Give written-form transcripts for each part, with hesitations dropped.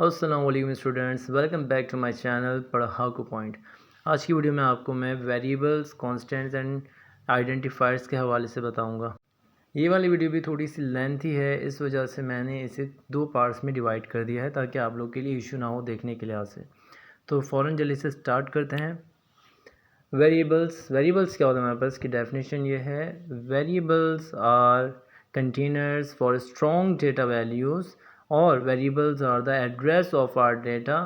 अस्सलाम वालेकुम students, welcome back to my channel Padhaku point. आज की वीडियो में आपको मैं वेरिएबल्स, कांस्टेंट्स एंड आइडेंटिफायर्स के हवाले से बताऊंगा। ये वाली वीडियो भी थोड़ी सी लेंथी है, इस वजह से मैंने इसे 2 पार्ट्स में डिवाइड कर दिया है ताकि आप लोग के लिए इशू ना हो देखने के लिहाज से। तो फ़ौरन जल्दी से स्टार्ट करते हैं। वेरिएबल्स क्या होता है हमारे पास, इसकी डेफिनेशन ये है, variables are containers for storing data values और variables are the address of our data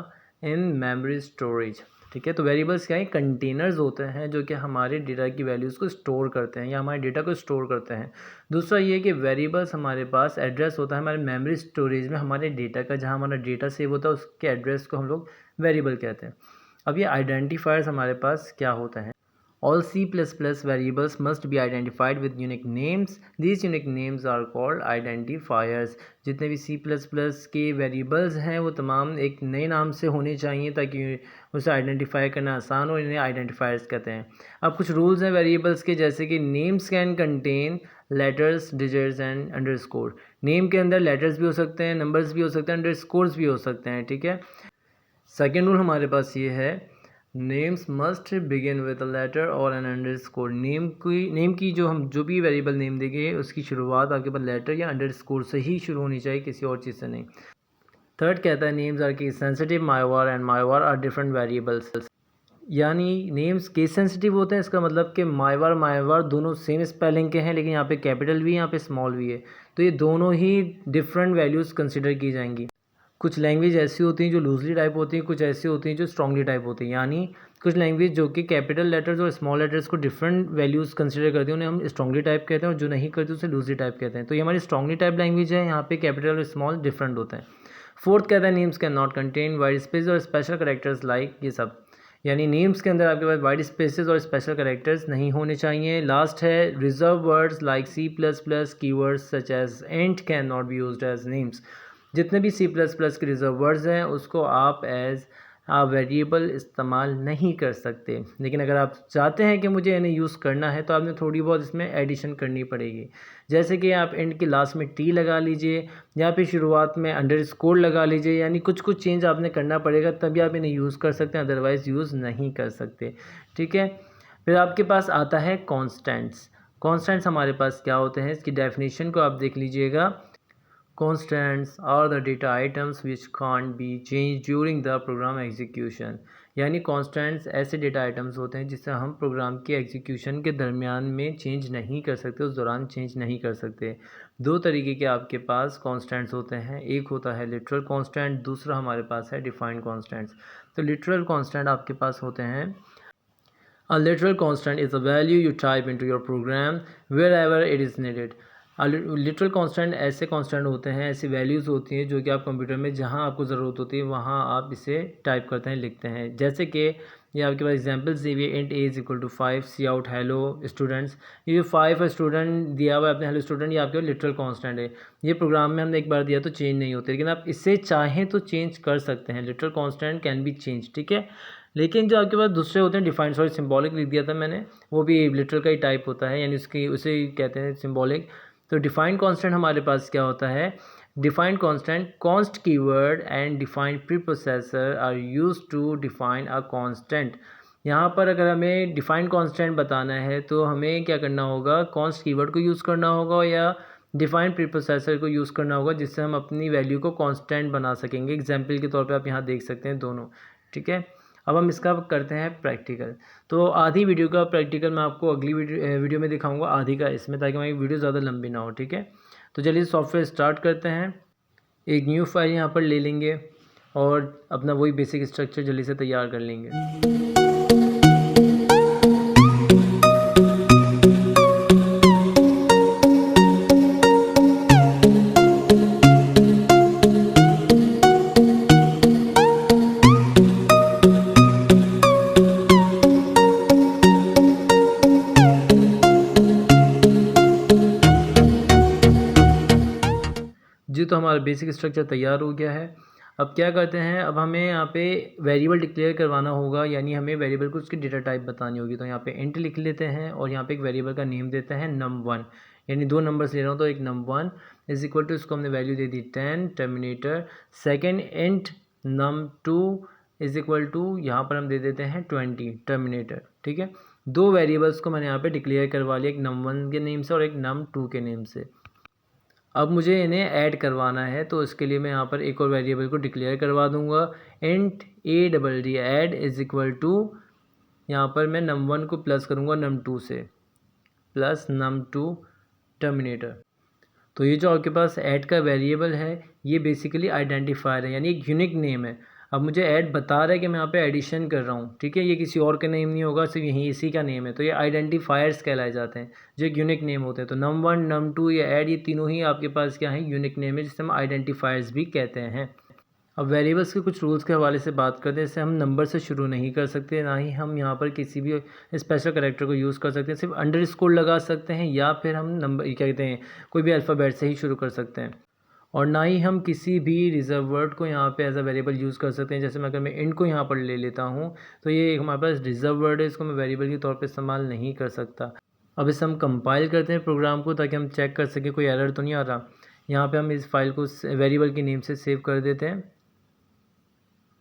in memory storage. ठीक है, तो वेरिएबल्स क्या है, कंटेनर्स होते हैं जो कि हमारे डेटा की वैल्यूज़ को स्टोर करते हैं या हमारे डेटा को स्टोर करते हैं। दूसरा ये कि वेरिएबल्स हमारे पास एड्रेस होता है हमारे मेमोरी स्टोरेज में, हमारे डेटा का, जहाँ हमारा डेटा सेव होता है उसके एड्रेस को हम लोग वेरिएबल कहते हैं। अब ये आइडेंटिफायर्स हमारे पास क्या होता है। All C++ variables must be identified with unique names. These unique names are called identifiers. जितने भी C++ के वेरिएबल्स हैं वो तमाम एक नए नाम से होने चाहिए ताकि उसे आइडेंटिफाई करना आसान हो। इन्हें आइडेंटिफायर्स कहते हैं। अब कुछ रूल्स हैं वेरिएबल्स के, जैसे कि names can contain letters, digits and underscore. Name के अंदर लेटर्स भी हो सकते हैं, नंबर्स भी हो सकते हैं, अंडरस्कोर्स भी हो सकते हैं। ठीक है, सेकेंड रूल हमारे पास ये है, names must begin with a letter और एन अंडरस्कोर। नेम की जो भी वेरिएबल नेम देंगे उसकी शुरुआत आपके पास लेटर या अंडरस्कोर से ही शुरू होनी चाहिए, किसी और चीज़ से नहीं। थर्ड कहता है, names are case sensitive, myvar and myvar are different variables. यानी नेम्स केस सेंसिटिव होते हैं, इसका मतलब कि माइवार दोनों सेम स्पेलिंग के हैं, लेकिन यहाँ पे कैपिटल भी है, यहाँ पे स्मॉल भी है, तो ये दोनों ही डिफरेंट वैल्यूज़ कंसिडर की जाएंगी। कुछ लैंग्वेज ऐसी होती हैं जो लूजली टाइप होती हैं, कुछ ऐसी होती हैं जो स्ट्रांगली टाइप होती हैं। यानी कुछ लैंग्वेज जो कि कैपिटल लेटर्स और स्मॉल लेटर्स को डिफरेंट वैल्यूज़ कंसिडर करती हैं, उन्हें हम स्ट्रांगली टाइप कहते हैं, और जो नहीं करते उसे लूजली टाइप कहते हैं। तो ये हमारी स्ट्रांगली टाइप लैंग्वेज है, यहाँ पे कैपिटल और स्मॉल डिफरेंट होते हैं। फोर्थ कहता है, names can not contain wide space और स्पेशल करेक्टर्स लाइक, ये सब यानी नेम्स के अंदर आपके पास वाइड स्पेसेस और स्पेशल करेक्टर्स नहीं होने चाहिए। लास्ट है, reserved words like C++ keywords such as and can not be used as names. जितने भी C++ के रिजर्व वर्ड्स हैं उसको आप एज वेरिएबल इस्तेमाल नहीं कर सकते, लेकिन अगर आप चाहते हैं कि मुझे इन्हें यूज़ करना है तो आपने थोड़ी बहुत इसमें एडिशन करनी पड़ेगी। जैसे कि आप एंड के लास्ट में टी लगा लीजिए या फिर शुरुआत में अंडरस्कोर लगा लीजिए, यानी कुछ चेंज आपने करना पड़ेगा तभी आप इन्हें यूज़ कर सकते हैं, अदरवाइज़ यूज़ नहीं कर सकते। ठीक है, फिर आपके पास आता है कॉन्स्टेंट्स। कॉन्स्टेंट्स हमारे पास क्या होते हैं, इसकी डेफिनेशन को आप देख लीजिएगा। Constants are the data items which can't be changed during the program execution। यानी constants ऐसे डेटा आइटम्स होते हैं जिससे हम प्रोग्राम के एग्जीक्यूशन के दरमियान में चेंज नहीं कर सकते, उस दौरान चेंज नहीं कर सकते। दो तरीके के आपके पास constants होते हैं, एक होता है लिटरल constant, दूसरा हमारे पास है डिफाइंड constants। तो लिटरल constant आपके पास होते हैं, A literal constant is a value you type into your program wherever it is needed। Literal constant ऐसे कांस्टेंट होते हैं, ऐसी वैल्यूज़ होती हैं जो कि आप कंप्यूटर में जहां आपको ज़रूरत होती है वहां आप इसे टाइप करते हैं, लिखते हैं। जैसे कि ये आपके पास एग्जांपल्स दिए हुए, int a = 5, cout hello students. ये 5 स्टूडेंट दिया हुआ है अपने हेलो स्टूडेंट, ये आपके लिटरल कांस्टेंट है। ये प्रोग्राम में हमने एक बार दिया तो चेंज नहीं होते, लेकिन आप इससे चाहें तो चेंज कर सकते हैं। Literal constant can be change, ठीक है। लेकिन जो आपके पास दूसरे होते हैं, डिफाइंड, सॉरी सिंबॉलिक लिख दिया था मैंने, वो भी लिटरल का ही टाइप होता है, यानी उसे कहते हैं सिंबॉलिक। तो डिफाइंड कांस्टेंट हमारे पास क्या होता है, defined constant, const keyword and defined preprocessor are used to define a constant. यहाँ पर अगर हमें डिफाइंड कांस्टेंट बताना है तो हमें क्या करना होगा, कॉन्स्ट कीवर्ड को यूज़ करना होगा या डिफाइंड प्रीप्रोसेसर को यूज़ करना होगा, जिससे हम अपनी वैल्यू को कांस्टेंट बना सकेंगे। एग्जाम्पल के तौर पे आप यहाँ देख सकते हैं दोनों। ठीक है, अब हम इसका करते हैं प्रैक्टिकल। तो आधी वीडियो का प्रैक्टिकल मैं आपको अगली वीडियो में दिखाऊंगा, आधी का इसमें, ताकि हमारी वीडियो ज़्यादा लंबी ना हो। ठीक है, तो चलिए सॉफ्टवेयर स्टार्ट करते हैं। एक न्यू फाइल यहाँ पर ले लेंगे और अपना वही बेसिक स्ट्रक्चर जल्दी से तैयार कर लेंगे। जी, तो हमारा बेसिक स्ट्रक्चर तैयार हो गया है। अब क्या करते हैं, अब हमें यहाँ पे वेरिएबल डिक्लेयर करवाना होगा, यानी हमें वेरिएबल को उसकी डेटा टाइप बतानी होगी। तो यहाँ पे इंट लिख लेते हैं और यहाँ पे एक वेरिएबल का नेम देते हैं num1, यानी 2 नंबर्स ले रहा हूँ तो एक num1 इज इक्वल टू, इसको हमने वैल्यू दे दी 10 terminator. Second int num2 is equal to यहाँ पर हम दे देते हैं 20 टर्मिनेटर। ठीक है, दो वेरिएबल्स को मैंने यहाँ पे डिक्लेयर करवा लिया, एक num1 के नेम से और एक num2 के नेम से। अब मुझे इन्हें ऐड करवाना है, तो इसके लिए मैं यहाँ पर एक और वेरिएबल को डिक्लेयर करवा दूंगा, int ADD add is equal to, यहाँ पर मैं num1 को प्लस करूँगा num2 से, प्लस num2 टर्मिनेटर। तो ये जो आपके पास ऐड का वेरिएबल है ये बेसिकली आइडेंटिफायर है, यानी एक यूनिक नेम है। अब मुझे ऐड बता रहा है कि मैं यहाँ पे एडिशन कर रहा हूँ, ठीक है, ये किसी और का नेम नहीं होगा, सिर्फ यहीं इसी का नेम है। तो ये आइडेंटिफायर्स कहलाए जाते हैं जो एक यूनिक नेम होते हैं। तो num1 num2 या ऐड, ये तीनों ही आपके पास क्या है, यूनिक नेम है, जिसे हम आइडेंटिफायर्स भी कहते हैं। अब वेरिएबल्स के कुछ रूल्स के हवाले से बात करते हैं। जैसे हम नंबर से शुरू नहीं कर सकते, ना ही हम यहाँ पर किसी भी स्पेशल कैरेक्टर को यूज़ कर सकते हैं, सिर्फ अंडरस्कोर लगा सकते हैं, या फिर हम नंबर क्या कहते हैं कोई भी अल्फ़ाबेट से ही शुरू कर सकते हैं। और ना ही हम किसी भी रिजर्व वर्ड को यहाँ पे एज अ वेरिएबल यूज़ कर सकते हैं। जैसे मैं अगर मैं इंट को यहाँ पर ले लेता हूँ तो ये हमारे पास रिजर्व वर्ड है, इसको मैं वेरिएबल के तौर पे इस्तेमाल नहीं कर सकता। अब इसे हम कंपाइल करते हैं प्रोग्राम को, ताकि हम चेक कर सकें कोई एरर तो नहीं आ रहा। यहाँ पर हम इस फाइल को वेरिएबल के नेम से सेव कर देते हैं।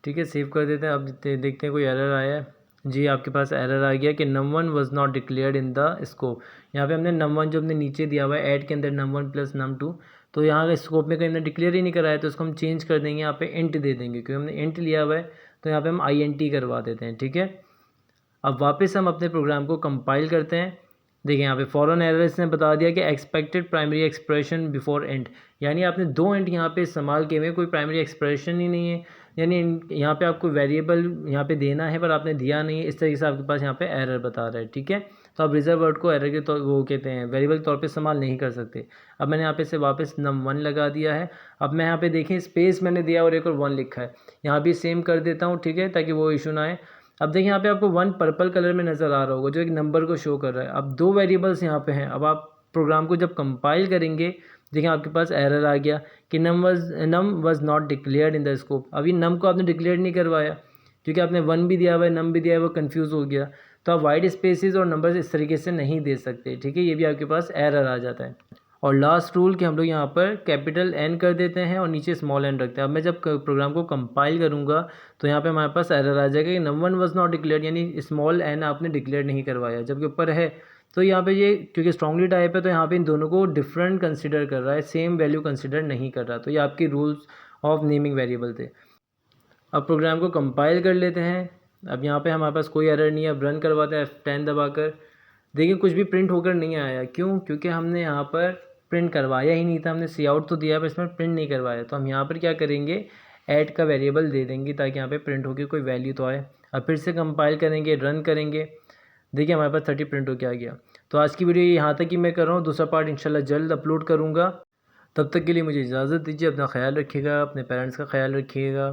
ठीक है, सेव कर देते हैं। अब देखते हैं कोई एरर आया है। जी, आपके पास एरर आ गया कि num1 was not declared in the scope. यहाँ पे हमने num1 जो हमने नीचे दिया हुआ है ऐड के अंदर num1 प्लस num2, तो यहाँ का स्कोप में कहीं हमने डिक्लेयर ही नहीं कराया, तो इसको हम चेंज कर देंगे, यहाँ पे इंट दे देंगे, क्योंकि हमने इंट लिया हुआ है, तो यहाँ पे हम int करवा देते हैं। ठीक है, अब वापस हम अपने प्रोग्राम को कंपाइल करते हैं। देखिए यहाँ पे फॉरन एरर इसने बता दिया कि expected primary expression before int, यानी आपने दो इंट यहाँ पे इस्तेमाल किए हुए, कोई प्राइमरी एक्सप्रेशन ही नहीं है, यानी यहाँ पे आपको वेरिएबल यहाँ पे देना है पर आपने दिया नहीं है, इस तरीके से आपके पास यहाँ पे एरर बता रहा है। ठीक है, तो आप रिजर्व वर्ड को एरर के तौर वो कहते हैं वेरिएबल के तौर पे इस्तेमाल नहीं कर सकते। अब मैंने यहाँ पे से वापस num1 लगा दिया है। अब मैं यहाँ पे देखें स्पेस मैंने दिया और एक और 1 लिखा है, यहाँ भी सेम कर देता हूँ। ठीक है, ताकि वो इशू ना आए। अब देखिए यहाँ पे आपको 1 पर्पल कलर में नज़र आ रहा होगा, जो एक नंबर को शो कर रहा है। अब दो वेरिएबल्स यहाँ पे हैं। अब आप प्रोग्राम को जब कंपाइल करेंगे, देखिए आपके पास एरर आ गया कि num was not declared in the scope. अभी नम को आपने डिक्लेयर नहीं करवाया, क्योंकि आपने 1 भी दिया हुआ है, नम भी दिया है, वो कन्फ्यूज़ हो गया। तो आप वाइड स्पेसिस और नंबर्स इस तरीके से नहीं दे सकते। ठीक है, ये भी आपके पास एरर आ जाता है। और लास्ट रूल कि हम लोग यहाँ पर कैपिटल N कर देते हैं और नीचे स्मॉल n रखते हैं। अब मैं जब प्रोग्राम को कंपाइल करूँगा तो यहाँ पे हमारे पास एरर आ जाएगा कि num1 वाज नॉट डिक्लेयर्ड, यानी स्मॉल n आपने डिक्लेयर नहीं करवाया, जबकि ऊपर है। तो यहाँ पे ये क्योंकि स्ट्रॉन्गली टाइप है, तो यहाँ पे इन दोनों को डिफरेंट कंसिडर कर रहा है, सेम वैल्यू कंसिडर नहीं कर रहा। तो ये आपकी रूल्स ऑफ नेमिंग वेरिएबल थे। अब प्रोग्राम को कंपाइल कर लेते हैं। अब यहाँ पे हमारे पास कोई एरर नहीं है। अब रन करवाते हैं F10 दबाकर। देखिए कुछ भी प्रिंट होकर नहीं आया, क्यों? क्योंकि हमने यहाँ पर प्रिंट करवाया ही नहीं था। हमने सी आउट तो दिया पर इसमें प्रिंट नहीं करवाया। तो हम यहाँ पर क्या करेंगे, ऐड का वेरिएबल दे देंगे, ताकि यहाँ पे प्रिंट होकर कोई वैल्यू तो आए। अब फिर से कंपाइल करेंगे, रन करेंगे। देखिए हमारे पास 30 प्रिंट होकर आ गया। तो आज की वीडियो यहाँ तक ही मैं कर रहा हूँ, दूसरा पार्ट इंशाल्लाह जल्द अपलोड करूँगा। तब तक के लिए मुझे इजाज़त दीजिए। अपना ख्याल रखिएगा, अपने पेरेंट्स का ख्याल रखिएगा।